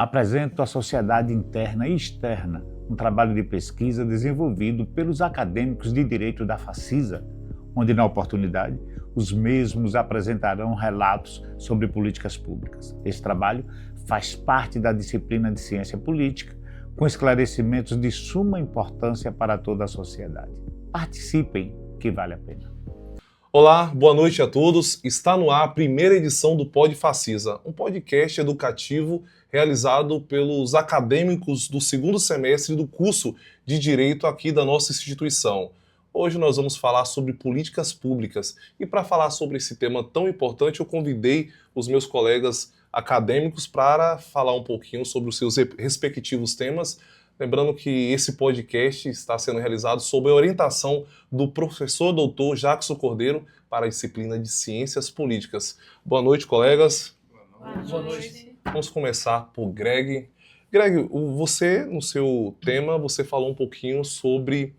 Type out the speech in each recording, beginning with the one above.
Apresento à sociedade interna e externa um trabalho de pesquisa desenvolvido pelos acadêmicos de Direito da Facisa, onde, na oportunidade, os mesmos apresentarão relatos sobre políticas públicas. Esse trabalho faz parte da disciplina de Ciência Política, com esclarecimentos de suma importância para toda a sociedade. Participem, que vale a pena. Olá, boa noite a todos. Está no ar a primeira edição do Pod Facisa, um podcast educativo realizado pelos acadêmicos do segundo semestre do curso de Direito aqui da nossa instituição. Hoje nós vamos falar sobre políticas públicas e para falar sobre esse tema tão importante eu convidei os meus colegas acadêmicos para falar um pouquinho sobre os seus respectivos temas. Lembrando que esse podcast está sendo realizado sob a orientação do professor doutor Jackson Cordeiro para a disciplina de Ciências Políticas. Boa noite, colegas. Boa noite. Vamos começar por Greg. Greg, você, no seu tema, você falou um pouquinho sobre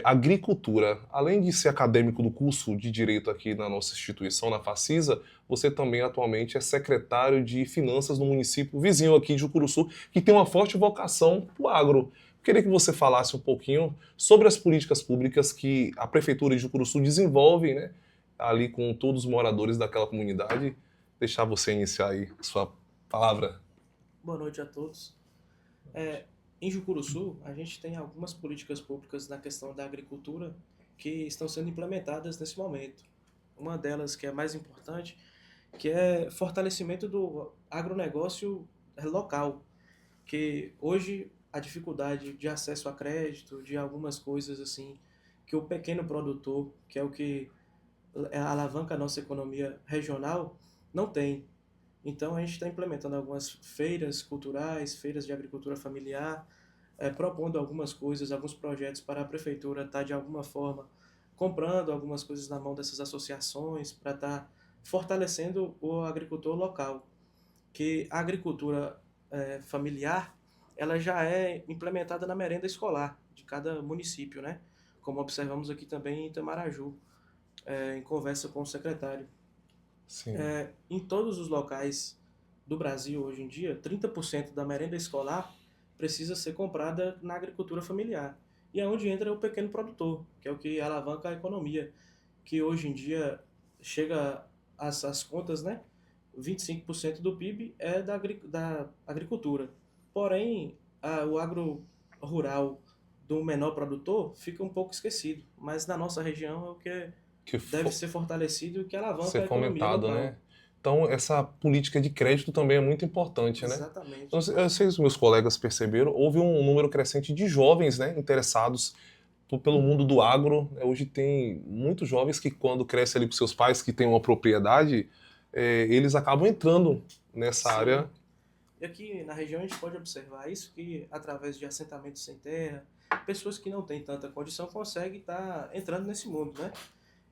agricultura. Além de ser acadêmico do curso de Direito aqui na nossa instituição, na Facisa, você também atualmente é secretário de Finanças no município vizinho aqui de Jucuruçu, que tem uma forte vocação para o agro. Queria que você falasse um pouquinho sobre as políticas públicas que a Prefeitura de Jucuruçu desenvolve, né, ali com todos os moradores daquela comunidade. Deixar você iniciar aí a sua palavra. Boa noite a todos. Em Jucuruçu, a gente tem algumas políticas públicas na questão da agricultura que estão sendo implementadas nesse momento. Uma delas, que é a mais importante, que é fortalecimento do agronegócio local, que hoje a dificuldade de acesso a crédito, de algumas coisas assim, que o pequeno produtor, que é o que alavanca a nossa economia regional, não tem. Então a gente está implementando algumas feiras culturais, feiras de agricultura familiar, propondo algumas coisas, alguns projetos para a prefeitura estar de alguma forma comprando algumas coisas na mão dessas associações para estar fortalecendo o agricultor local. Que a agricultura familiar, ela já é implementada na merenda escolar de cada município, né? Como observamos aqui também em Itamaraju, em conversa com o secretário. Sim. Em todos os locais do Brasil hoje em dia, 30% da merenda escolar precisa ser comprada na agricultura familiar. E é onde entra o pequeno produtor, que é o que alavanca a economia, que hoje em dia chega às contas, né? 25% do PIB é da agricultura. Porém, o agro rural do menor produtor fica um pouco esquecido, mas na nossa região é o que deve ser fortalecido e que alavanca a economia fomentado, local. né? Então, essa política de crédito também é muito importante, né? Exatamente. Então, eu sei se os meus colegas perceberam, houve um número crescente de jovens, né, interessados pelo mundo do agro. Hoje tem muitos jovens que, quando crescem ali com seus pais, que têm uma propriedade, eles acabam entrando nessa Sim. área. E aqui na região a gente pode observar isso, que através de assentamentos sem terra, pessoas que não têm tanta condição conseguem estar entrando nesse mundo, né?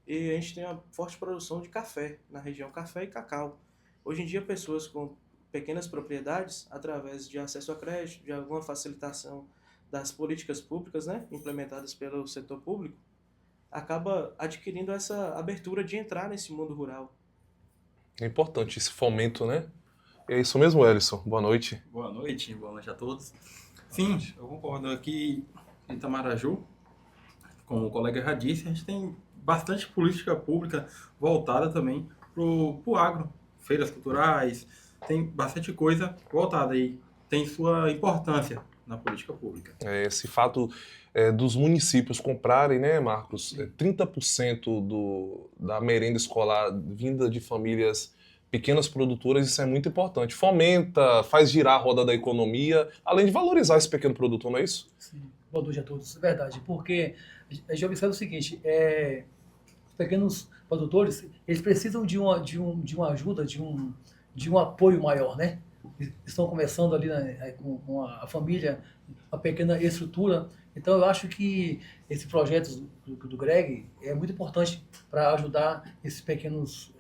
E a gente tem uma forte produção de café na região, café e cacau. Hoje em dia, pessoas com pequenas propriedades, através de acesso a crédito, de alguma facilitação das políticas públicas, né, implementadas pelo setor público, acaba adquirindo essa abertura de entrar nesse mundo rural. É importante esse fomento, né? É isso mesmo, Ellison. Boa noite. Boa noite a todos. Sim, eu concordo. Aqui em Itamaraju, como o colega já disse, a gente tem bastante política pública voltada também para o agro. Feiras culturais, tem bastante coisa voltada aí. Tem sua importância na política pública. Esse fato dos municípios comprarem, né, Marcos, 30% da merenda escolar vinda de famílias pequenas produtoras, isso é muito importante. Fomenta, faz girar a roda da economia, além de valorizar esse pequeno produtor, não é isso? Sim. Boa noite a todos, é verdade, porque a gente observa o seguinte, os pequenos produtores, eles precisam de uma ajuda, de um apoio maior, né? Estão começando ali, né, com a família, uma pequena estrutura, então eu acho que esse projeto do Greg é muito importante para ajudar esses pequenos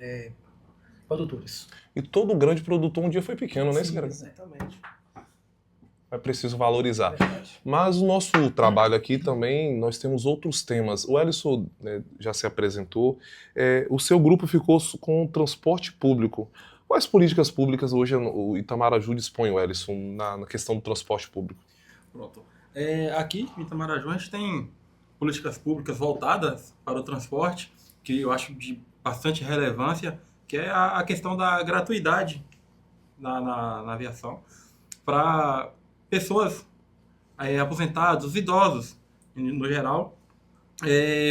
produtores. E todo grande produtor um dia foi pequeno, né, Sim, cara? Exatamente. É preciso valorizar. Verdade. Mas o nosso trabalho aqui também, nós temos outros temas. O Ellison já se apresentou. O seu grupo ficou com o transporte público. Quais políticas públicas hoje o Itamaraju dispõe, Wellington, na questão do transporte público? Pronto. Aqui em Itamaraju a gente tem políticas públicas voltadas para o transporte, que eu acho de bastante relevância, que é a questão da gratuidade na aviação para pessoas aposentados, idosos, no geral,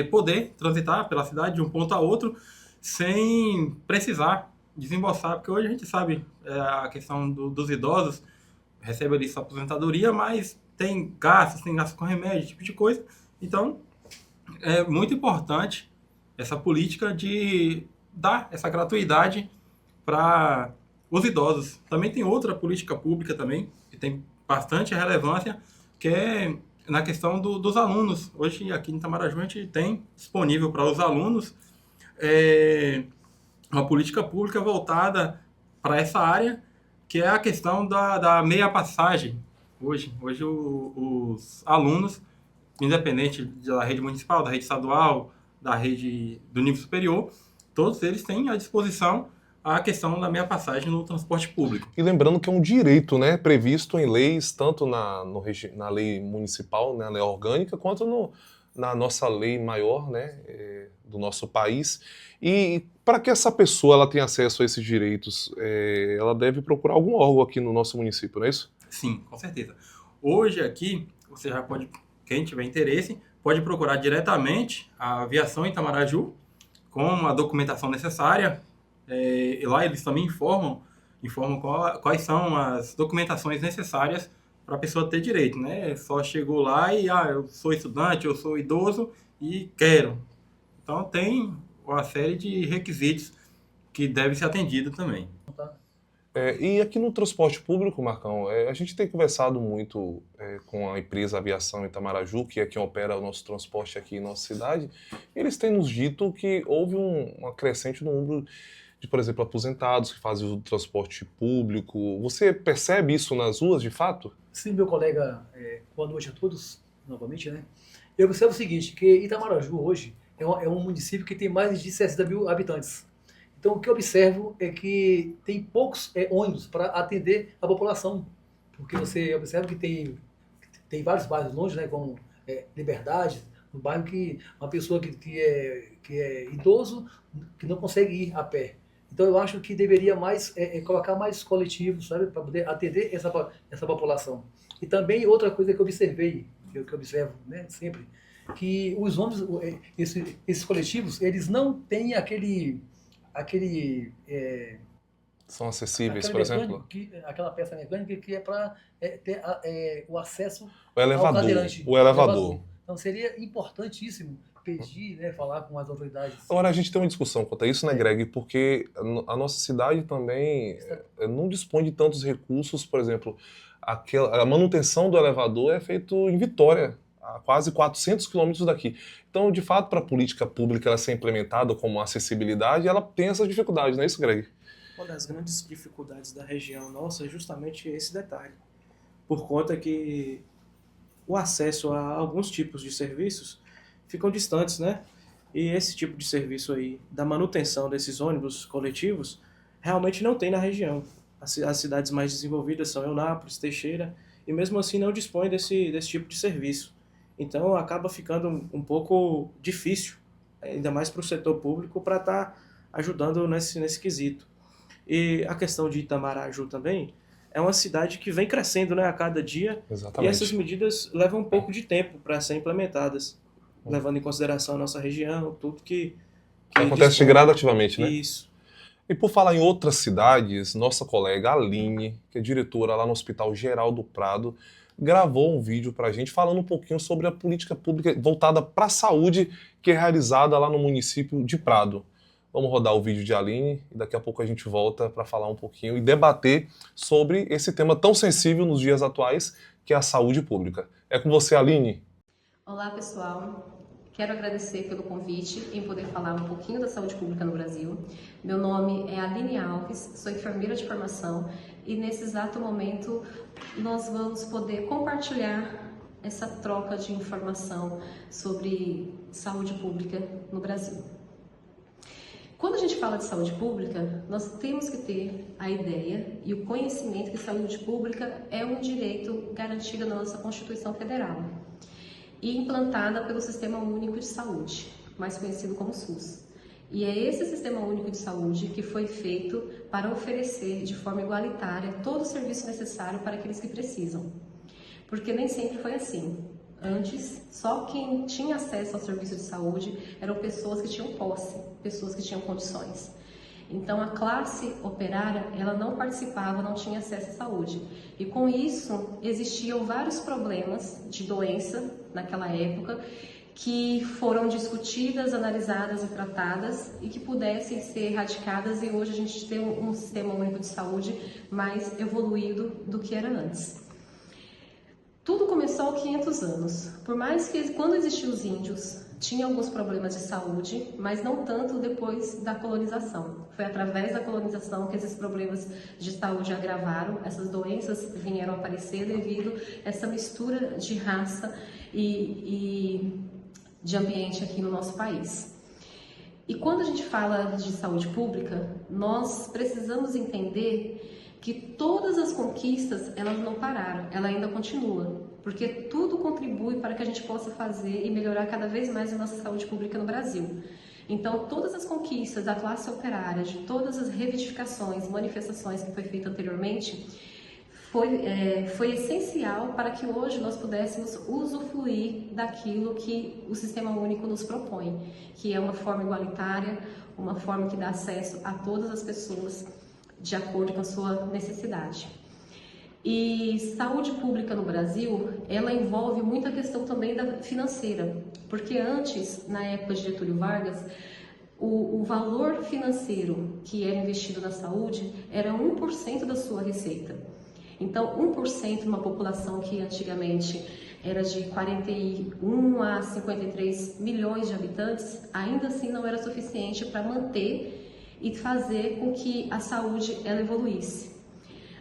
poder transitar pela cidade de um ponto a outro sem precisar desembolsar, porque hoje a gente sabe a questão dos idosos, recebe ali sua aposentadoria, mas tem gastos com remédio, esse tipo de coisa. Então, é muito importante essa política de dar essa gratuidade para os idosos. Também tem outra política pública também, que tem bastante relevância, que é na questão dos alunos. Hoje, aqui em Itamaraju, a gente tem disponível para os alunos uma política pública voltada para essa área, que é a questão da meia passagem. Hoje os alunos, independente da rede municipal, da rede estadual, da rede do nível superior, todos eles têm à disposição a questão da meia passagem no transporte público. E lembrando que é um direito, né, previsto em leis, tanto na lei municipal, né, lei orgânica, quanto na nossa lei maior, né, do nosso país. E para que essa pessoa ela tenha acesso a esses direitos, ela deve procurar algum órgão aqui no nosso município, não é isso? Sim, com certeza. Hoje aqui, você já pode, quem tiver interesse, pode procurar diretamente a Aviação Itamaraju com a documentação necessária. E lá eles também informam quais são as documentações necessárias para a pessoa ter direito, né? Só chegou lá e, eu sou estudante, eu sou idoso e quero. Então tem uma série de requisitos que deve ser atendido também. E aqui no transporte público, Marcão, a gente tem conversado muito com a empresa Aviação Itamaraju, que é quem opera o nosso transporte aqui em nossa cidade. Eles têm nos dito que houve uma crescente no número de, por exemplo, aposentados que fazem uso do transporte público. Você percebe isso nas ruas, de fato? Sim, meu colega, boa noite a todos, novamente, né? Eu observo o seguinte, que Itamaraju hoje é um município que tem mais de 60 mil habitantes. Então, o que eu observo é que tem poucos ônibus para atender a população, porque você observa que tem vários bairros longe, né, como Liberdade, um bairro que uma pessoa que é idoso, que não consegue ir a pé. Então, eu acho que deveria colocar mais coletivos, sabe, para poder atender essa população. E também outra coisa que eu observei, que eu observo, né, sempre, que os ônibus, esses coletivos, eles não têm São acessíveis, por exemplo? Aquela peça mecânica que é para ter o acesso ao cadeirante. O elevador. Então seria importantíssimo pedir, né, falar com as autoridades. Agora, a gente tem uma discussão quanto a isso, né, Greg? Porque a nossa cidade também não dispõe de tantos recursos. Por exemplo, a manutenção do elevador é feita em Vitória, a quase 400 quilômetros daqui. Então, de fato, para a política pública ela ser implementada como acessibilidade, ela tem essas dificuldades, não é isso, Greg? Uma das grandes dificuldades da região nossa é justamente esse detalhe. Por conta que o acesso a alguns tipos de serviços ficam distantes, né? E esse tipo de serviço aí, da manutenção desses ônibus coletivos, realmente não tem na região. As cidades mais desenvolvidas são Eunápolis, Teixeira, e mesmo assim não dispõem desse tipo de serviço. Então acaba ficando um pouco difícil, ainda mais para o setor público, para estar ajudando nesse quesito. E a questão de Itamaraju também é uma cidade que vem crescendo, né, a cada dia. Exatamente. E essas medidas levam um pouco de tempo para serem implementadas, levando em consideração a nossa região, tudo que acontece gradativamente, né? Isso. E por falar em outras cidades, nossa colega Aline, que é diretora lá no Hospital Geral do Prado, gravou um vídeo para a gente falando um pouquinho sobre a política pública voltada para a saúde que é realizada lá no município de Prado. Vamos rodar o vídeo de Aline e daqui a pouco a gente volta para falar um pouquinho e debater sobre esse tema tão sensível nos dias atuais, que é a saúde pública. É com você, Aline. Olá, pessoal. Quero agradecer pelo convite em poder falar um pouquinho da saúde pública no Brasil. Meu nome é Aline Alves, sou enfermeira de formação e nesse exato momento nós vamos poder compartilhar essa troca de informação sobre saúde pública no Brasil. Quando a gente fala de saúde pública, nós temos que ter a ideia e o conhecimento que saúde pública é um direito garantido na nossa Constituição Federal e implantada pelo Sistema Único de Saúde, mais conhecido como SUS. E é esse Sistema Único de Saúde que foi feito para oferecer de forma igualitária todo o serviço necessário para aqueles que precisam. Porque nem sempre foi assim. Antes, só quem tinha acesso ao serviço de saúde eram pessoas que tinham posse, pessoas que tinham condições. Então, a classe operária, ela não participava, não tinha acesso à saúde. E com isso, existiam vários problemas de doença naquela época que foram discutidas, analisadas e tratadas e que pudessem ser erradicadas, e hoje a gente tem um sistema único de saúde mais evoluído do que era antes. Tudo começou há 500 anos, por mais que quando existiam os índios, tinha alguns problemas de saúde, mas não tanto depois da colonização. Foi através da colonização que esses problemas de saúde agravaram, essas doenças vieram aparecer devido a essa mistura de raça e de ambiente aqui no nosso país. E quando a gente fala de saúde pública, nós precisamos entender que todas as conquistas, elas não pararam, ela ainda continua, porque tudo contribui para que a gente possa fazer e melhorar cada vez mais a nossa saúde pública no Brasil. Então, todas as conquistas da classe operária, de todas as reivindicações, manifestações que foi feita anteriormente, foi essencial para que hoje nós pudéssemos usufruir daquilo que o Sistema Único nos propõe, que é uma forma igualitária, uma forma que dá acesso a todas as pessoas de acordo com a sua necessidade. E saúde pública no Brasil, ela envolve muita questão também financeira, porque antes, na época de Getúlio Vargas, o valor financeiro que era investido na saúde era 1% da sua receita. Então, 1% de uma população que antigamente era de 41 a 53 milhões de habitantes, ainda assim não era suficiente para manter e fazer com que a saúde ela evoluísse.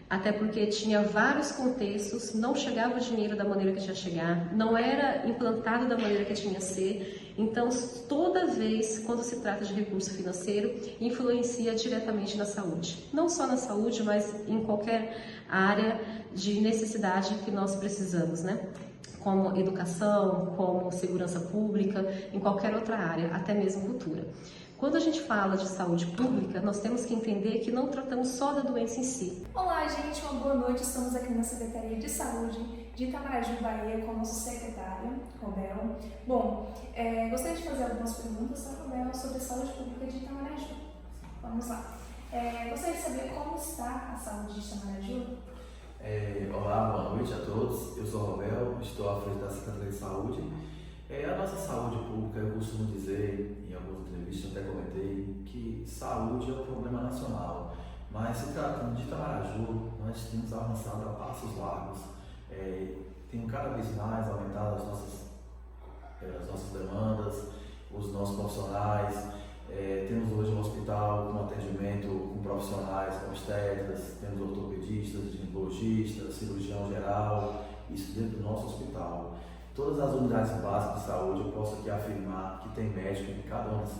Até porque tinha vários contextos, não chegava o dinheiro da maneira que tinha que chegar, não era implantado da maneira que tinha que ser. Então, toda vez, quando se trata de recurso financeiro, influencia diretamente na saúde. Não só na saúde, mas em qualquer área de necessidade que nós precisamos, né? Como educação, como segurança pública, em qualquer outra área, até mesmo cultura. Quando a gente fala de saúde pública, nós temos que entender que não tratamos só da doença em si. Olá, gente, uma boa noite. Estamos aqui na Secretaria de Saúde de Itamaraju, Bahia, com o nosso secretário, Robel. Bom, gostaria de fazer algumas perguntas ao Robel sobre a saúde pública de Itamaraju. Vamos lá. Gostaria de saber como está a saúde de Itamaraju? Olá, boa noite a todos. Eu sou Robel, estou à frente da Secretaria de Saúde. A nossa saúde pública, eu costumo dizer, em algumas entrevistas até comentei, que saúde é um problema nacional, mas se tratando de Itamaraju, nós temos avançado a passos largos, temos cada vez mais aumentado as nossas demandas, os nossos profissionais, temos hoje um hospital com atendimento com profissionais obstetras, temos ortopedistas, ginecologistas, cirurgião geral, isso dentro do nosso hospital. Todas as unidades básicas de saúde, eu posso aqui afirmar que tem médico em cada uma das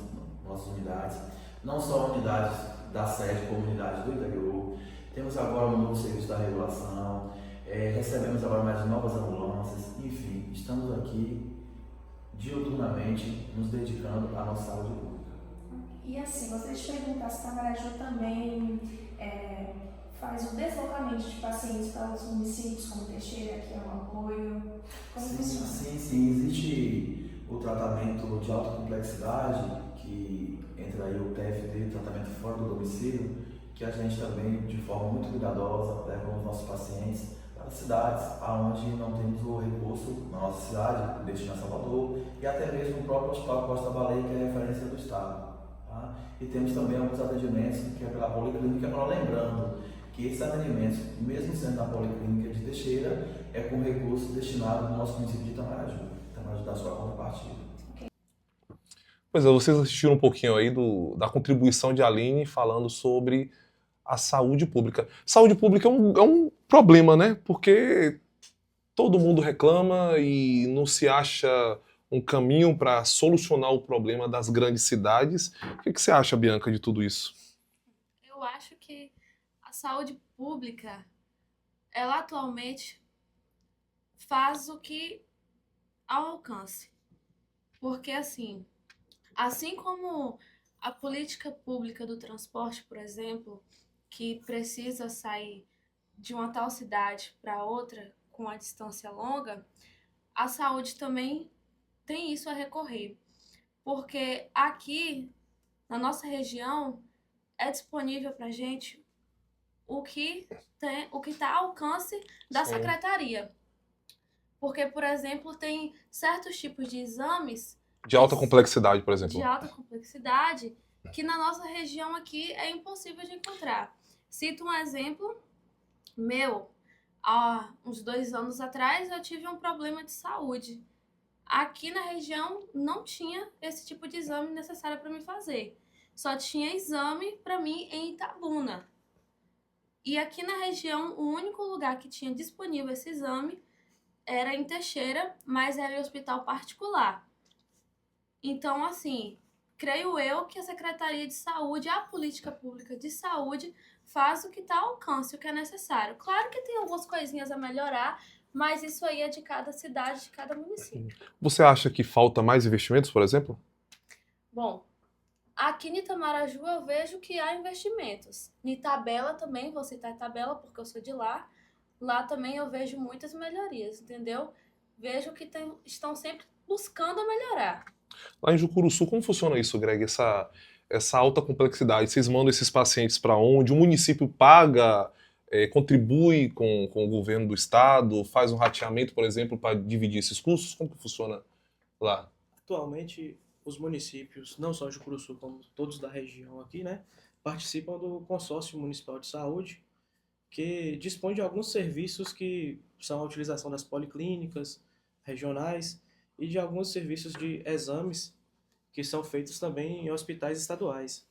nossas unidades, não só unidades da sede, como unidades do interior. Temos agora um novo serviço da regulação, recebemos agora mais novas ambulâncias, enfim, estamos aqui diuturnamente nos dedicando à nossa saúde pública. E assim, gostaria de perguntar se Itamaraju também faz o deslocamento de pacientes para outros municípios, como Teixeira, que é um apoio. Como funciona? Sim. Existe o tratamento de alta complexidade, que entra aí o TFD, tratamento fora do domicílio, que a gente também, de forma muito cuidadosa, leva os nossos pacientes para cidades onde não temos o recurso na nossa cidade, destino a Salvador, e até mesmo o próprio Hospital Costa Baleia, que é a referência do Estado. Tá? E temos também alguns atendimentos que é pela Policlínica, lembrando que esses atendimentos, mesmo sendo na Policlínica de Teixeira, é com recurso destinado ao nosso município de Itamaraju, da sua contrapartida. Pois é, vocês assistiram um pouquinho aí da contribuição de Aline falando sobre a saúde pública. Saúde pública é um problema, né? Porque todo mundo reclama e não se acha um caminho para solucionar o problema das grandes cidades. O que você acha, Bianca, de tudo isso? Eu acho que a saúde pública, ela atualmente faz o que ao alcance. Porque assim como a política pública do transporte, por exemplo, que precisa sair de uma tal cidade para outra com a distância longa, a saúde também tem isso a recorrer. Porque aqui, na nossa região, é disponível para a gente o que está ao alcance da Sim. secretaria. Porque, por exemplo, tem certos tipos de exames De alta complexidade, por exemplo. de alta complexidade que na nossa região aqui é impossível de encontrar. Cito um exemplo meu. Há uns 2 anos atrás eu tive um problema de saúde. Aqui na região não tinha esse tipo de exame necessário para me fazer. Só tinha exame para mim em Itabuna. E aqui na região, o único lugar que tinha disponível esse exame era em Teixeira, mas era em hospital particular. Então, creio eu que a Secretaria de Saúde, a política pública de saúde, faz o que está ao alcance, o que é necessário. Claro que tem algumas coisinhas a melhorar, mas isso aí é de cada cidade, de cada município. Você acha que falta mais investimentos, por exemplo? Bom, aqui em Itamaraju eu vejo que há investimentos. Em Itabela também, vou citar Itabela porque eu sou de lá. Lá também eu vejo muitas melhorias, entendeu? Vejo que estão sempre buscando melhorar. Lá em Jucuruçu, como funciona isso, Greg? Essa alta complexidade? Vocês mandam esses pacientes para onde? O município paga, contribui com o governo do estado, faz um rateamento, por exemplo, para dividir esses custos? Como que funciona lá? Atualmente, os municípios, não só Jucuruçu, como todos da região aqui, né, participam do Consórcio Municipal de Saúde, que dispõe de alguns serviços que são a utilização das policlínicas regionais e de alguns serviços de exames que são feitos também em hospitais estaduais.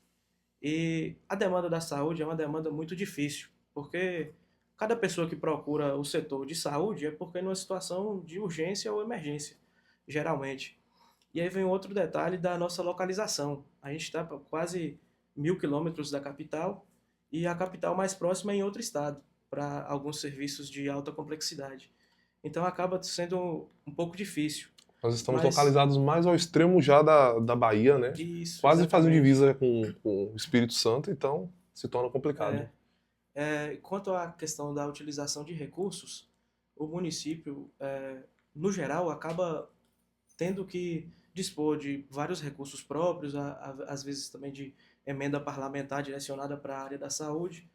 E a demanda da saúde é uma demanda muito difícil, porque cada pessoa que procura o setor de saúde é porque é numa situação de urgência ou emergência, geralmente. E aí vem outro detalhe da nossa localização. A gente está a quase 1.000 quilômetros da capital, e a capital mais próxima é em outro estado, para alguns serviços de alta complexidade. Então acaba sendo um pouco difícil. Nós estamos localizados mais ao extremo já da Bahia, né? Isso, quase exatamente. fazendo divisa com o Espírito Santo, então se torna complicado. Quanto à questão da utilização de recursos, o município, no geral, acaba tendo que dispor de vários recursos próprios, às vezes também de emenda parlamentar direcionada para a área da saúde,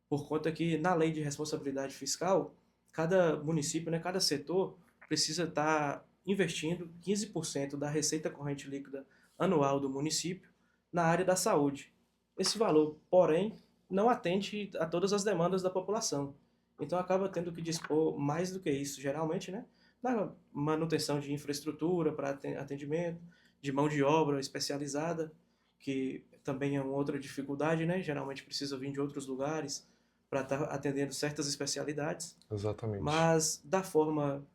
por conta que na lei de responsabilidade fiscal, cada município, né, cada setor precisa estar investindo 15% da receita corrente líquida anual do município na área da saúde. Esse valor, porém, não atende a todas as demandas da população. Então acaba tendo que dispor mais do que isso, geralmente, né, da manutenção de infraestrutura para atendimento, de mão de obra especializada, que também é uma outra dificuldade, né? Geralmente precisa vir de outros lugares para estar atendendo certas especialidades. Exatamente. Mas, da forma,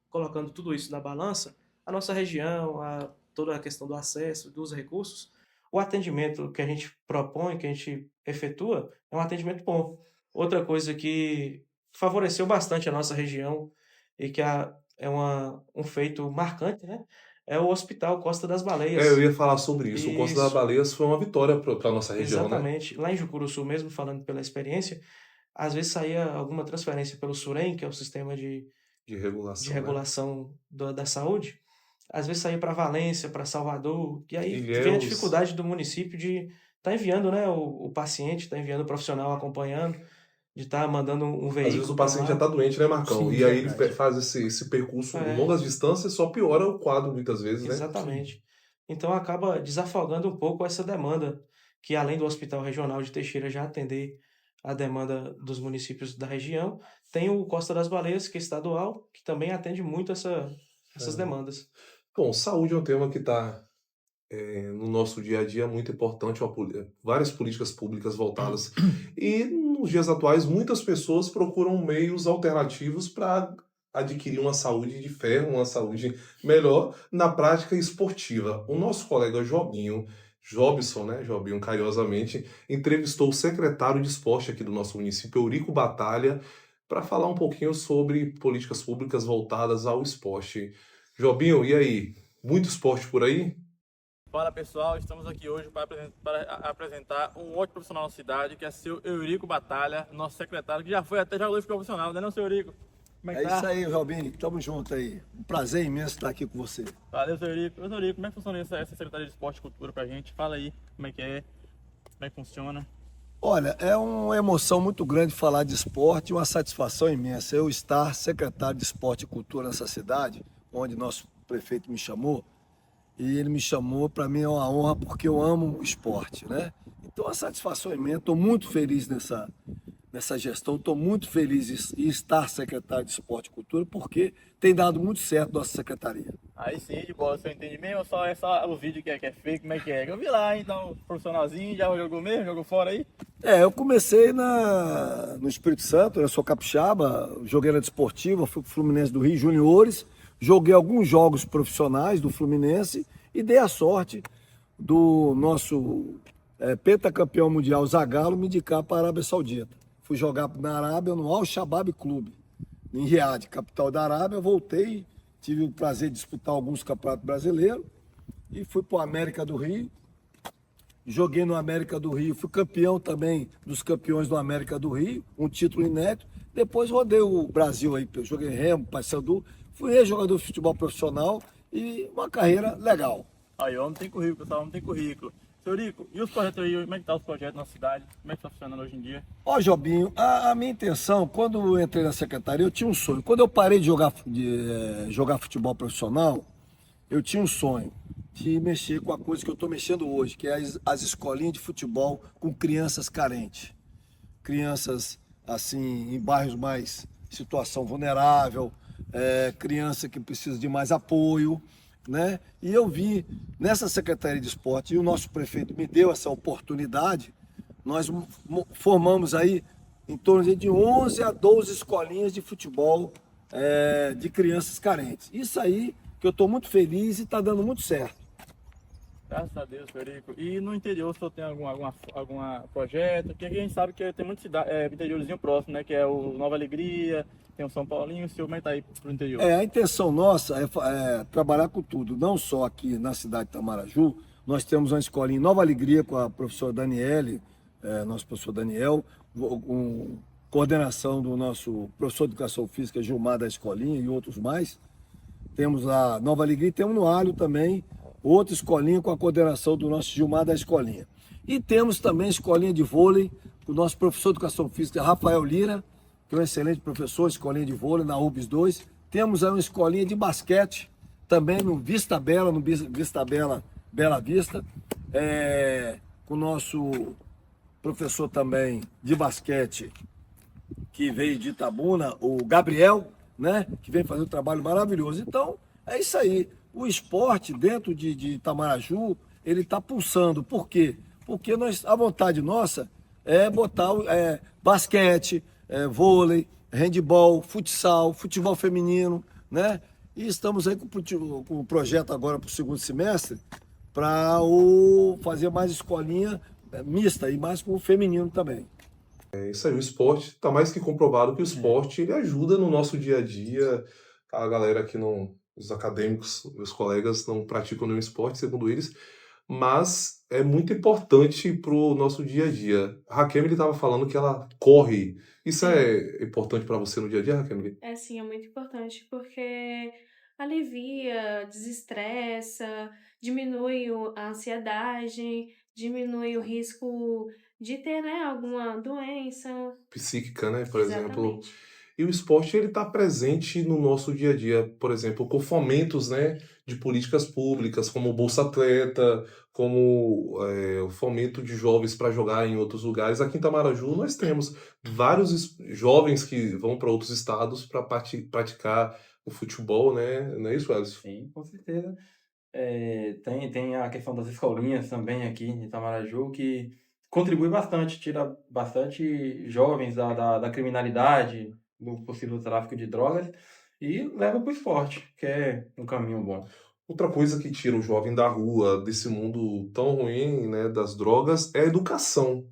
colocando tudo isso na balança, a nossa região, toda a questão do acesso, dos recursos, o atendimento que a gente propõe, que a gente efetua, é um atendimento bom. Outra coisa que favoreceu bastante a nossa região e que é um feito marcante, né? É o Hospital Costa das Baleias. Eu ia falar sobre isso. O Costa das Baleias foi uma vitória para a nossa região, exatamente. Né? Lá em Jucuruçu mesmo, falando pela experiência, às vezes saía alguma transferência pelo SUREM, que é o sistema de regulação da saúde. Às vezes saía para Valência, para Salvador, e aí vem a dificuldade do município de estar enviando, né, o paciente, estar enviando o profissional acompanhando, de estar mandando um veículo. Às vezes o paciente já está doente, né, Marcão? Sim, e aí ele faz esse percurso longas distâncias, só piora o quadro muitas vezes, né? Exatamente. Então acaba desafogando um pouco essa demanda, que além do Hospital Regional de Teixeira já atender a demanda dos municípios da região, tem o Costa das Baleias, que é estadual, que também atende muito essas demandas. Bom, saúde é um tema que está no nosso dia a dia muito importante, várias políticas públicas voltadas. E nos dias atuais, muitas pessoas procuram meios alternativos para adquirir uma saúde de ferro, uma saúde melhor na prática esportiva. O nosso colega Jobson, né, Jobinho, carinhosamente, entrevistou o secretário de esporte aqui do nosso município, Eurico Batalha, para falar um pouquinho sobre políticas públicas voltadas ao esporte. Jobinho, e aí? Muito esporte por aí? Fala pessoal, estamos aqui hoje para apresentar um ótimo profissional na cidade, que é seu Eurico Batalha, nosso secretário, que já foi até jogador de futebol profissional, não é não, seu Eurico? Como é que tá? Isso aí, Robinho, tamo junto aí. Um prazer imenso estar aqui com você. Valeu, seu Eurico. Ô, seu Eurico, como é que funciona essa Secretaria de Esporte e Cultura pra gente? Fala aí, como é, como é que funciona. Olha, é uma emoção muito grande falar de esporte e uma satisfação imensa eu estar secretário de Esporte e Cultura nessa cidade, onde nosso prefeito me chamou. E ele me chamou, para mim é uma honra, porque eu amo o esporte, né? Então, a satisfação é imensa, estou muito feliz nessa gestão, estou muito feliz em estar secretário de Esporte e Cultura, porque tem dado muito certo nossa secretaria. Aí sim, de bola, você entende mesmo ou só é só o vídeo que é fake, como é que é? Eu vi lá, então, profissionalzinho, já jogou mesmo, jogou fora aí? Eu comecei no Espírito Santo, eu sou capixaba, joguei na Desportiva, fui pro Fluminense do Rio Juniores, joguei alguns jogos profissionais do Fluminense e dei a sorte do nosso pentacampeão mundial Zagallo me indicar para a Arábia Saudita. Fui jogar na Arábia no Al Shabab Clube, em Riad, capital da Arábia. Voltei, tive o prazer de disputar alguns campeonatos brasileiros e fui para o América do Rio. Joguei no América do Rio, fui campeão também dos campeões do América do Rio, um título inédito. Depois rodei o Brasil aí, joguei Remo, Paysandu, fui jogador de futebol profissional e uma carreira legal. Aí, homem tem currículo, pessoal, homem tem currículo. Seu Eurico, e os projetos aí, como é que tá os projetos na cidade? Como é que tá funcionando hoje em dia? Ó, Jobinho, a minha intenção, quando eu entrei na secretaria, eu tinha um sonho. Quando eu parei de jogar futebol profissional, eu tinha um sonho de mexer com a coisa que eu estou mexendo hoje, que é as escolinhas de futebol com crianças carentes. Crianças, assim, em bairros mais situação vulnerável, criança que precisa de mais apoio, né? E eu vi nessa Secretaria de Esporte, e o nosso prefeito me deu essa oportunidade, nós formamos aí em torno de 11 a 12 escolinhas de futebol de crianças carentes. Isso aí que eu estou muito feliz e está dando muito certo. Graças a Deus, Eurico. E no interior, o senhor tem algum projeto? Porque aqui a gente sabe que tem muita cidade, interiorzinho próximo, né? Que é o Nova Alegria, tem o São Paulinho, o senhor como é que tá aí pro interior? A intenção nossa é trabalhar com tudo, não só aqui na cidade de Itamaraju. Nós temos uma escolinha em Nova Alegria com a professora Daniele, nosso professor Daniel, com coordenação do nosso professor de Educação Física, Gilmar da Escolinha e outros mais. Temos a Nova Alegria e temos no Alho também outra escolinha com a coordenação do nosso Gilmar da Escolinha. E temos também escolinha de vôlei com o nosso professor de Educação Física, Rafael Lira, que é um excelente professor, escolinha de vôlei na UBS 2. Temos aí uma escolinha de basquete, também no Vista Bela, Bela Vista, com o nosso professor também de basquete, que veio de Itabuna, o Gabriel, né, que vem fazer um trabalho maravilhoso. Então, é isso aí. O esporte dentro de Itamaraju, ele está pulsando. Por quê? Porque a vontade nossa é botar basquete, vôlei, handebol, futsal, futebol feminino, né? E estamos aí com o projeto agora para o segundo semestre para fazer mais escolinha mista e mais com o feminino também. É isso aí, o esporte está mais que comprovado que o esporte ele ajuda no nosso dia a dia. A galera que não, os acadêmicos, os colegas não praticam nenhum esporte, segundo eles, mas é muito importante para o nosso dia a dia. A Raquel estava falando que ela corre. Isso é importante para você no dia a dia, Raquel? Sim, é muito importante porque alivia, desestressa, diminui a ansiedade, diminui o risco de ter, né, alguma doença. Psíquica, né, por exemplo. Exatamente. E o esporte ele está presente no nosso dia a dia, por exemplo, com fomentos, né, de políticas públicas, como o Bolsa Atleta, como o fomento de jovens para jogar em outros lugares. Aqui em Itamaraju nós temos vários jovens que vão para outros estados para praticar o futebol, né? Não é isso, Alisson? Sim, com certeza. Tem a questão das escolinhas também aqui em Itamaraju, que contribui bastante, tira bastante jovens da criminalidade, do possível tráfico de drogas. e leva para o esporte, que é um caminho bom. Outra coisa que tira o jovem da rua, desse mundo tão ruim, né, das drogas, é a educação.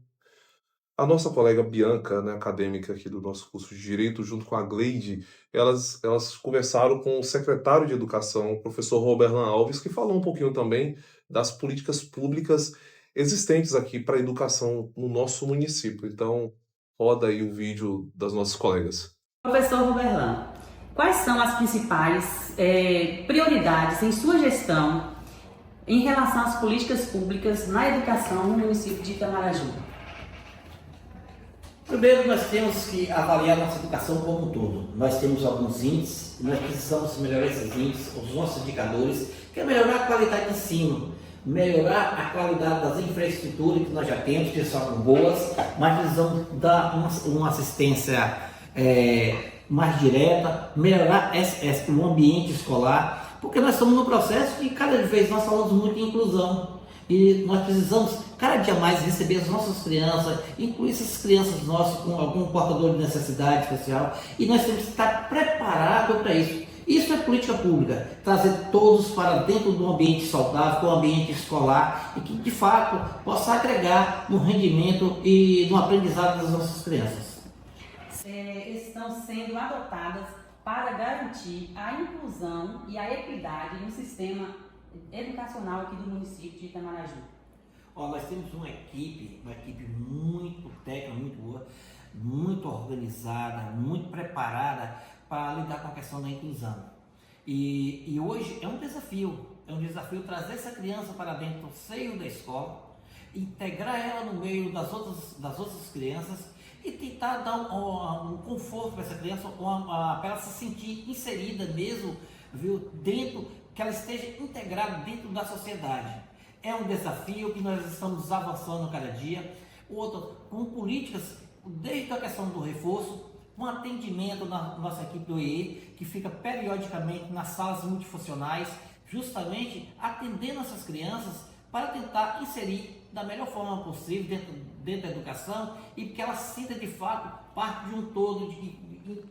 A nossa colega Bianca, né, acadêmica aqui do nosso curso de Direito, junto com a Gleide, elas conversaram com o secretário de Educação, o professor Roberlan Alves, que falou um pouquinho também das políticas públicas existentes aqui para a educação no nosso município. Então, roda aí o vídeo das nossas colegas. Professor Roberlan, quais são as principais prioridades em sua gestão em relação às políticas públicas na educação no município de Itamaraju? Primeiro, nós temos que avaliar nossa educação como um todo. Nós temos alguns índices, e nós precisamos melhorar esses índices, os nossos indicadores, que é melhorar a qualidade de ensino, melhorar a qualidade das infraestruturas que nós já temos, que são boas, mas precisamos dar uma assistência mais direta, melhorar o ambiente escolar, porque nós estamos no processo de cada vez nós falamos muito em inclusão. E nós precisamos cada dia mais receber as nossas crianças, incluir essas crianças nossas com algum portador de necessidade especial, e nós temos que estar preparados para isso. Isso é política pública, trazer todos para dentro de um ambiente saudável, um ambiente escolar, e que de fato possa agregar no rendimento e no aprendizado das nossas crianças. Estão sendo adotadas para garantir a inclusão e a equidade no sistema educacional aqui do município de Itamaraju. Nós temos uma equipe muito técnica, muito boa, muito organizada, muito preparada para lidar com a questão da inclusão. E hoje é um desafio trazer essa criança para dentro do seio da escola, integrar ela no meio das outras crianças e tentar dar um conforto para essa criança, para ela se sentir inserida mesmo, viu, que ela esteja integrada dentro da sociedade. É um desafio que nós estamos avançando cada dia. Outro, com políticas, desde a questão do reforço, um atendimento na nossa equipe do EE, que fica periodicamente nas salas multifuncionais, justamente atendendo essas crianças para tentar inserir da melhor forma possível dentro da educação e que ela sinta de fato parte de um todo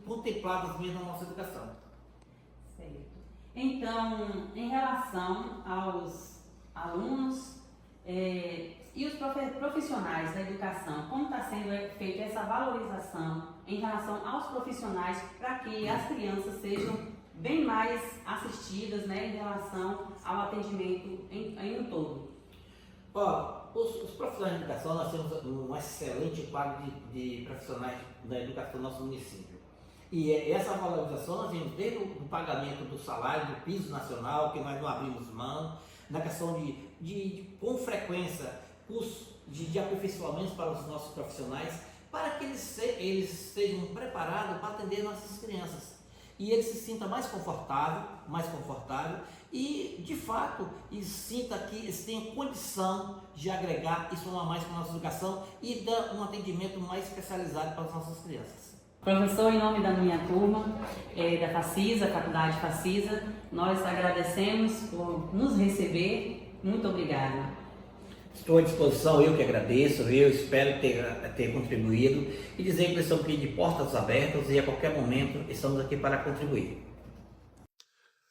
contempladas mesmo na nossa educação. Então, em relação aos alunos e os profissionais da educação, como está sendo feita essa valorização em relação aos profissionais para que as crianças sejam bem mais assistidas, né, em relação ao atendimento em um todo? Os profissionais de educação, nós temos um excelente quadro de profissionais da educação do nosso município. E essa valorização nós temos desde o pagamento do salário, do piso nacional, que nós não abrimos mão, na questão com frequência, cursos de aperfeiçoamentos para os nossos profissionais, para que eles estejam preparados para atender nossas crianças. E eles se sintam mais confortável e, de fato, sinta que eles têm condição de agregar e somar mais para a nossa educação e dar um atendimento mais especializado para as nossas crianças. Professor, em nome da minha turma, da Facisa, Faculdade Facisa, nós agradecemos por nos receber. Muito obrigada. Estou à disposição, eu que agradeço, eu espero ter contribuído e dizer que nós estamos aqui de portas abertas e a qualquer momento estamos aqui para contribuir.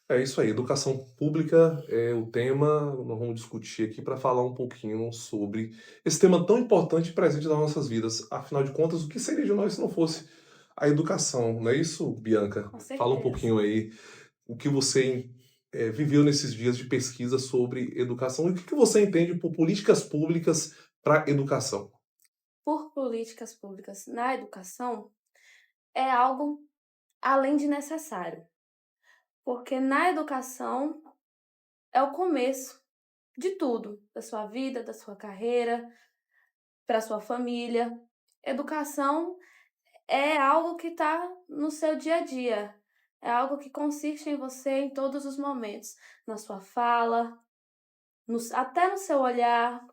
É isso aí, educação pública é o tema, nós vamos discutir aqui para falar um pouquinho sobre esse tema tão importante e presente nas nossas vidas. Afinal de contas, o que seria de nós se não fosse a educação, não é isso, Bianca? Fala um pouquinho aí o que você viveu nesses dias de pesquisa sobre educação e o que você entende por políticas públicas para a educação. Por políticas públicas na educação é algo além de necessário, porque na educação é o começo de tudo, da sua vida, da sua carreira, para a sua família. Educação é algo que está no seu dia a dia, é algo que consiste em você em todos os momentos, na sua fala, até no seu olhar,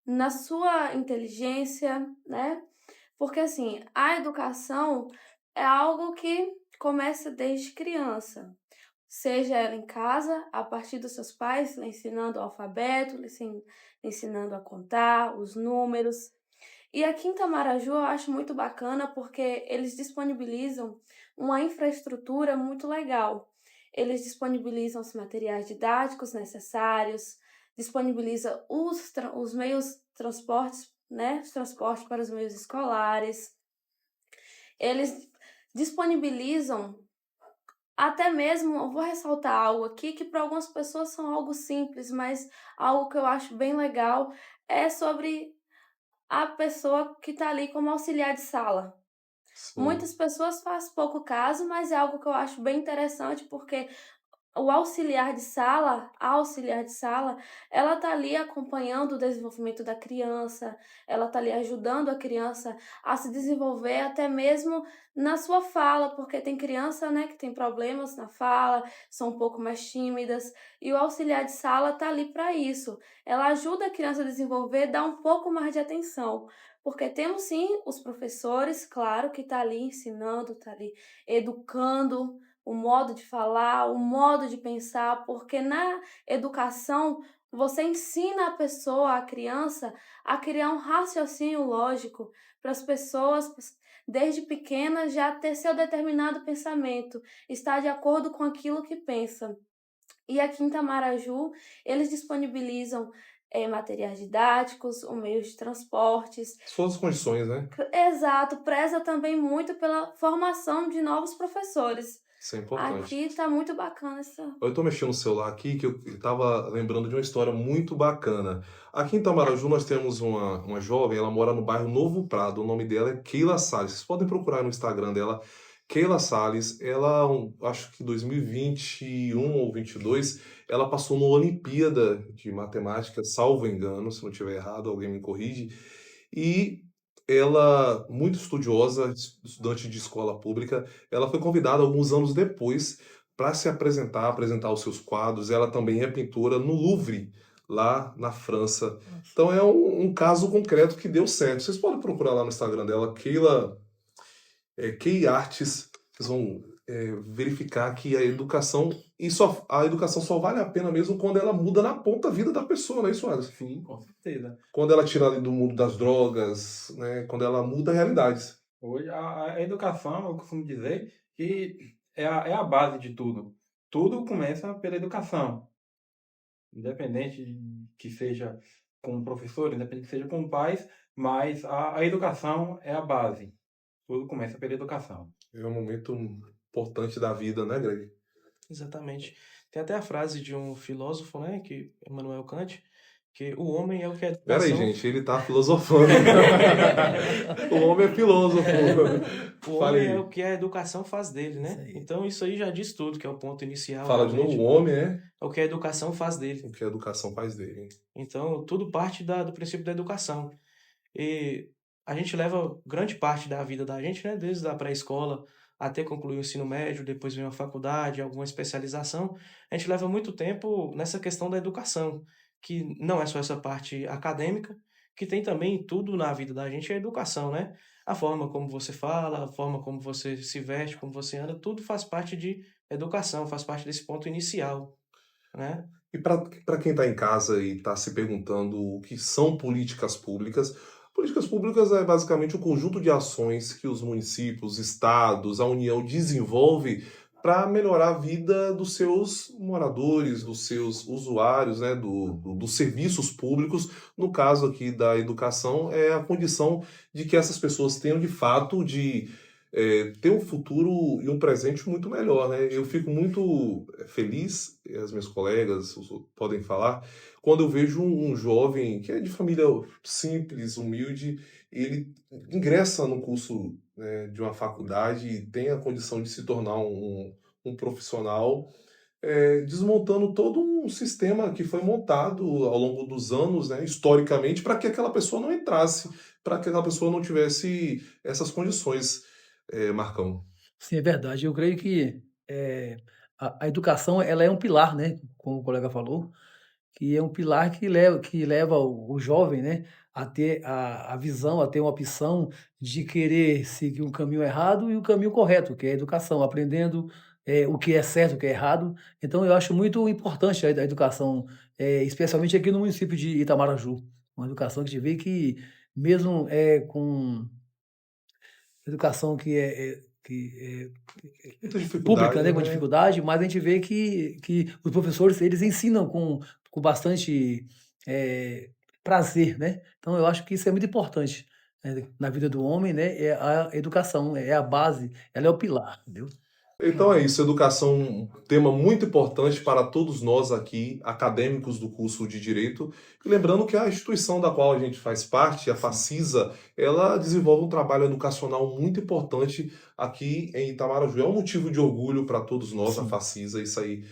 na sua inteligência, né? Porque assim, a educação é algo que começa desde criança, seja ela em casa, a partir dos seus pais, lhe ensinando o alfabeto, lhe ensinando a contar, os números. E aqui em Itamaraju eu acho muito bacana porque eles disponibilizam uma infraestrutura muito legal. Eles disponibilizam os materiais didáticos necessários, disponibiliza os meios transportes, né, os transportes para os meios escolares. Eles disponibilizam até mesmo, eu vou ressaltar algo aqui que para algumas pessoas são algo simples, mas algo que eu acho bem legal é sobre a pessoa que está ali como auxiliar de sala. Sim. Muitas pessoas fazem pouco caso, mas é algo que eu acho bem interessante porque o auxiliar de sala, a auxiliar de sala, ela tá ali acompanhando o desenvolvimento da criança, ela tá ali ajudando a criança a se desenvolver até mesmo na sua fala, porque tem criança, né, que tem problemas na fala, são um pouco mais tímidas, e o auxiliar de sala tá ali para isso. Ela ajuda a criança a desenvolver, dá um pouco mais de atenção. Porque temos sim os professores, claro, que tá ali ensinando, tá ali educando, o modo de falar, o modo de pensar, porque na educação você ensina a pessoa, a criança, a criar um raciocínio lógico para as pessoas, desde pequenas, já ter seu determinado pensamento, estar de acordo com aquilo que pensa. E aqui em Itamaraju, eles disponibilizam materiais didáticos, o meios de transportes. Suas condições, né? Exato, preza também muito pela formação de novos professores. Isso é importante. Aqui tá muito bacana essa. Eu tô mexendo no celular aqui que eu tava lembrando de uma história muito bacana. Aqui em Itamaraju nós temos uma jovem, ela mora no bairro Novo Prado, o nome dela é Keila Salles. Vocês podem procurar no Instagram dela, Keila Salles. Ela, acho que 2021 ou 22, ela passou numa Olimpíada de Matemática, salvo engano, se não estiver errado, alguém me corrige. E ela, muito estudiosa, estudante de escola pública, ela foi convidada alguns anos depois para se apresentar os seus quadros. Ela também é pintora no Louvre, lá na França. Então é um caso concreto que deu certo. Vocês podem procurar lá no Instagram dela, Keila, Key Arts. Vocês vão verificar que a educação só vale a pena mesmo quando ela muda na ponta a vida da pessoa, não é isso, Alisson? Sim, com certeza. Quando ela tira ali do mundo das drogas, né? Quando ela muda realidades. Hoje, a educação, eu costumo dizer que é a base de tudo. Tudo começa pela educação. Independente que seja com professores, independente que seja com pais, mas a educação é a base. Tudo começa pela educação. É um momento importante da vida, né, Greg? Exatamente. Tem até a frase de um filósofo, né, que Immanuel Kant, que o homem é o que a educação... Peraí, gente, ele tá filosofando. O homem é filósofo. O homem é o que a educação faz dele, né? Então isso aí já diz tudo, que é o ponto inicial. Fala de novo, o homem é o que a educação faz dele. O que a educação faz dele. Então tudo parte do princípio da educação. E a gente leva grande parte da vida da gente, né, desde a pré-escola até concluir o ensino médio, depois vem a faculdade, alguma especialização. A gente leva muito tempo nessa questão da educação, que não é só essa parte acadêmica, que tem também tudo na vida da gente, é a educação, né? A forma como você fala, a forma como você se veste, como você anda, tudo faz parte de educação, faz parte desse ponto inicial, né? E para quem está em casa e está se perguntando o que são políticas públicas é basicamente o conjunto de ações que os municípios, estados, a União desenvolve para melhorar a vida dos seus moradores, dos seus usuários, né, dos serviços públicos. No caso aqui da educação, é a condição de que essas pessoas tenham de fato de ter um futuro e um presente muito melhor, né? Eu fico muito feliz, e as minhas colegas podem falar, quando eu vejo um jovem que é de família simples, humilde, ele ingressa no curso, né, de uma faculdade e tem a condição de se tornar um profissional, desmontando todo um sistema que foi montado ao longo dos anos, né, historicamente, para que aquela pessoa não entrasse, para que aquela pessoa não tivesse essas condições. Marcão. Sim, é verdade. Eu creio que a educação ela é um pilar, né? Como o colega falou, que é um pilar que leva o jovem, né, a ter a visão, a ter uma opção de querer seguir um caminho errado e o caminho correto, que é a educação, aprendendo o que é certo, o que é errado. Então, eu acho muito importante a educação, especialmente aqui no município de Itamaraju. Uma educação que a gente vê que, mesmo com educação que pública, né, com dificuldade, mas a gente vê que os professores eles ensinam com bastante prazer, né? Então eu acho que isso é muito importante, né, na vida do homem, né? É a educação, é a base, ela é o pilar, entendeu? Então é isso, educação, um tema muito importante para todos nós aqui, acadêmicos do curso de Direito. E lembrando que a instituição da qual a gente faz parte, a Facisa, ela desenvolve um trabalho educacional muito importante aqui em Itamaraju. É um motivo de orgulho para todos nós, a Facisa, isso aí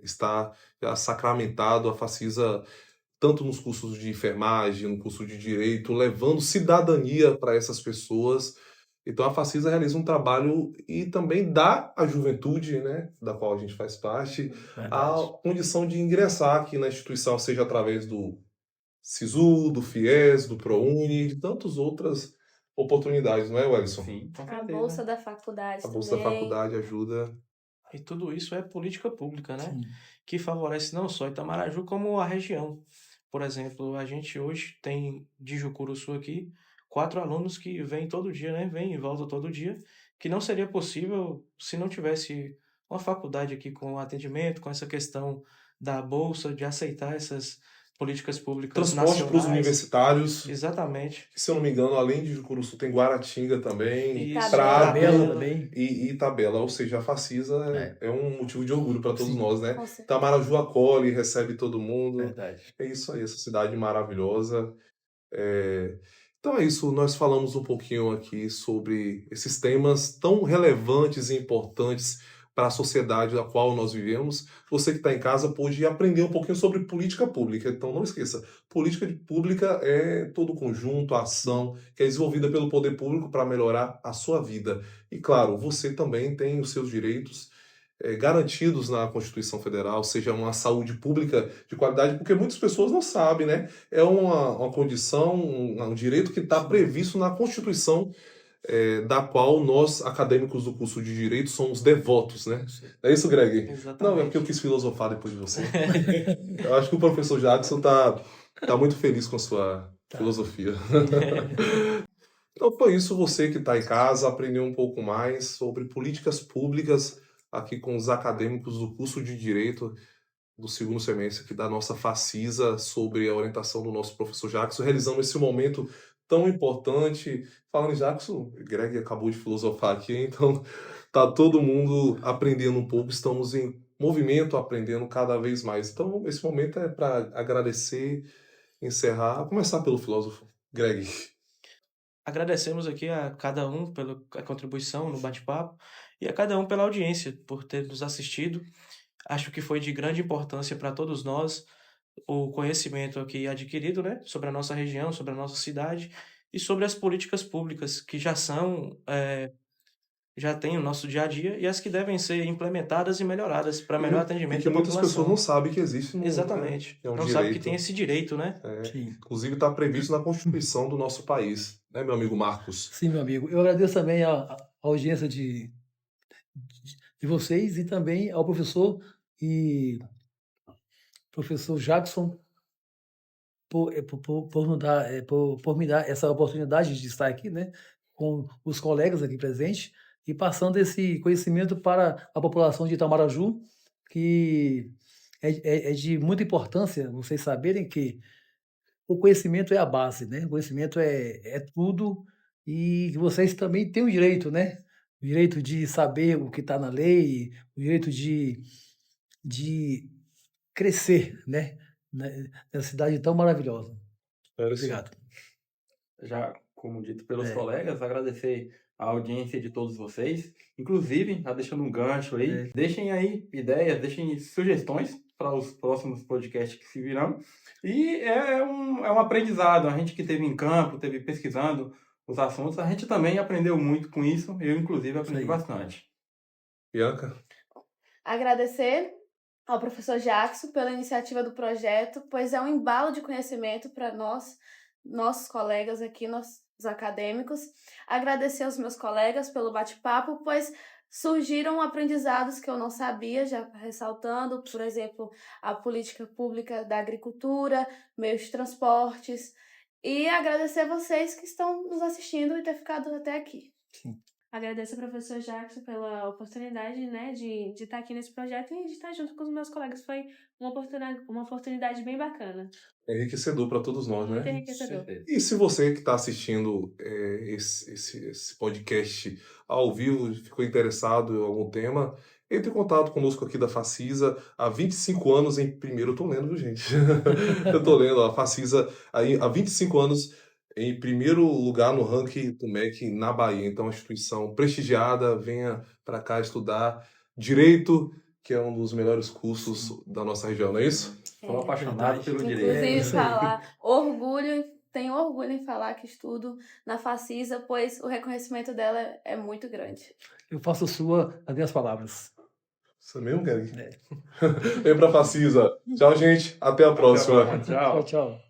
está já sacramentado, a Facisa, tanto nos cursos de enfermagem, no curso de Direito, levando cidadania para essas pessoas. Então a Facisa realiza um trabalho e também dá à juventude, né, da qual a gente faz parte, a condição de ingressar aqui na instituição, seja através do SISU, do FIES, do ProUni, de tantas outras oportunidades, não é, Wellington? Sim, com A certeza. bolsa da faculdade A bolsa da também. faculdade ajuda. E tudo isso é política pública, né? Sim. Que favorece não só Itamaraju, como a região. Por exemplo, a gente hoje tem de Jucuruçu aqui 4 alunos que vêm todo dia, né? Vêm e voltam todo dia, que não seria possível se não tivesse uma faculdade aqui com atendimento, com essa questão da bolsa, de aceitar essas políticas públicas Transporte para os nacionais. universitários. Exatamente. Se eu não me engano, além de Jucuruçu, tem Guaratinga também, Isso. Prado Itabela também. e Itabela. Ou seja, a Facisa é um motivo de orgulho para todos Sim. nós, né? Com certeza. Itamaraju acolhe, recebe todo mundo. Verdade. É isso aí, essa cidade maravilhosa. Então é isso, nós falamos um pouquinho aqui sobre esses temas tão relevantes e importantes para a sociedade da qual nós vivemos. Você que está em casa pode aprender um pouquinho sobre política pública. Então não esqueça, política pública é todo o conjunto, a ação que é desenvolvida pelo poder público para melhorar a sua vida. E claro, você também tem os seus direitos garantidos na Constituição Federal, seja uma saúde pública de qualidade, porque muitas pessoas não sabem, né? É uma condição, um direito que está previsto na Constituição, da qual nós, acadêmicos do curso de Direito, somos devotos, né? É isso, Greg? Exatamente. Não, é porque eu quis filosofar depois de você. Eu acho que o professor Jackson tá muito feliz com a sua filosofia. Então foi isso, você que está em casa, aprendeu um pouco mais sobre políticas públicas aqui com os acadêmicos do curso de Direito do segundo semestre aqui da nossa Facisa, sobre a orientação do nosso professor Jackson, realizando esse momento tão importante. Falando em Jackson, Greg acabou de filosofar aqui, então tá todo mundo aprendendo um pouco, estamos em movimento, aprendendo cada vez mais. Então esse momento é para agradecer, encerrar, começar pelo filósofo Greg. Agradecemos aqui a cada um pela contribuição no bate-papo e a cada um pela audiência, por ter nos assistido. Acho que foi de grande importância para todos nós o conhecimento aqui adquirido, né, sobre a nossa região, sobre a nossa cidade e sobre as políticas públicas que já têm o nosso dia a dia e as que devem ser implementadas e melhoradas para melhor atendimento E que da muitas população. pessoas não sabem que existe. Exatamente. É um Não direito. sabe que tem esse direito, né? Sim. Inclusive está previsto na Constituição do nosso país, né, meu amigo Marcos? Sim, meu amigo. Eu agradeço também a audiência de vocês e também ao professor Jackson por me dar essa oportunidade de estar aqui, né, com os colegas aqui presentes e passando esse conhecimento para a população de Itamaraju, que é de muita importância vocês saberem que o conhecimento é a base, né? O conhecimento é tudo e que vocês também têm o direito, né? O direito de saber o que está na lei, o direito de crescer, né? Nessa cidade tão maravilhosa. Obrigado. Já, como dito pelos colegas, agradecer a audiência de todos vocês. Inclusive, já deixando um gancho aí, deixem aí ideias, deixem sugestões para os próximos podcasts que se virão. E é um aprendizado. A gente que esteve em campo, esteve pesquisando os assuntos, a gente também aprendeu muito com isso. Eu, inclusive, aprendi bastante. Bianca? Agradecer ao professor Jackson pela iniciativa do projeto, pois é um embalo de conhecimento para nossos colegas aqui, os acadêmicos. Agradecer aos meus colegas pelo bate-papo, pois surgiram aprendizados que eu não sabia, já ressaltando, por exemplo, a política pública da agricultura, meios de transportes, e agradecer a vocês que estão nos assistindo e ter ficado até aqui. Sim. Agradeço ao professor Jackson pela oportunidade, né, de estar aqui nesse projeto e de estar junto com os meus colegas. Foi uma oportunidade bem bacana. É enriquecedor para todos nós, Muito né? enriquecedor. E se você que está assistindo esse podcast ao vivo, ficou interessado em algum tema, entre em contato conosco aqui da Facisa. Há 25 anos em primeiro, eu tô lendo, viu, gente? Eu tô lendo, a Facisa há 25 anos em primeiro lugar no ranking do MEC na Bahia. Então, uma instituição prestigiada, venha para cá estudar Direito, que é um dos melhores cursos da nossa região, não é isso? Sou apaixonado pelo Inclusive, direito. tenho orgulho em falar que estudo na Facisa, pois o reconhecimento dela é muito grande. Eu faço sua as minhas palavras. Isso mesmo, Gary? Vem pra Facisa. Tchau, gente. Até a próxima. Tchau. Tchau.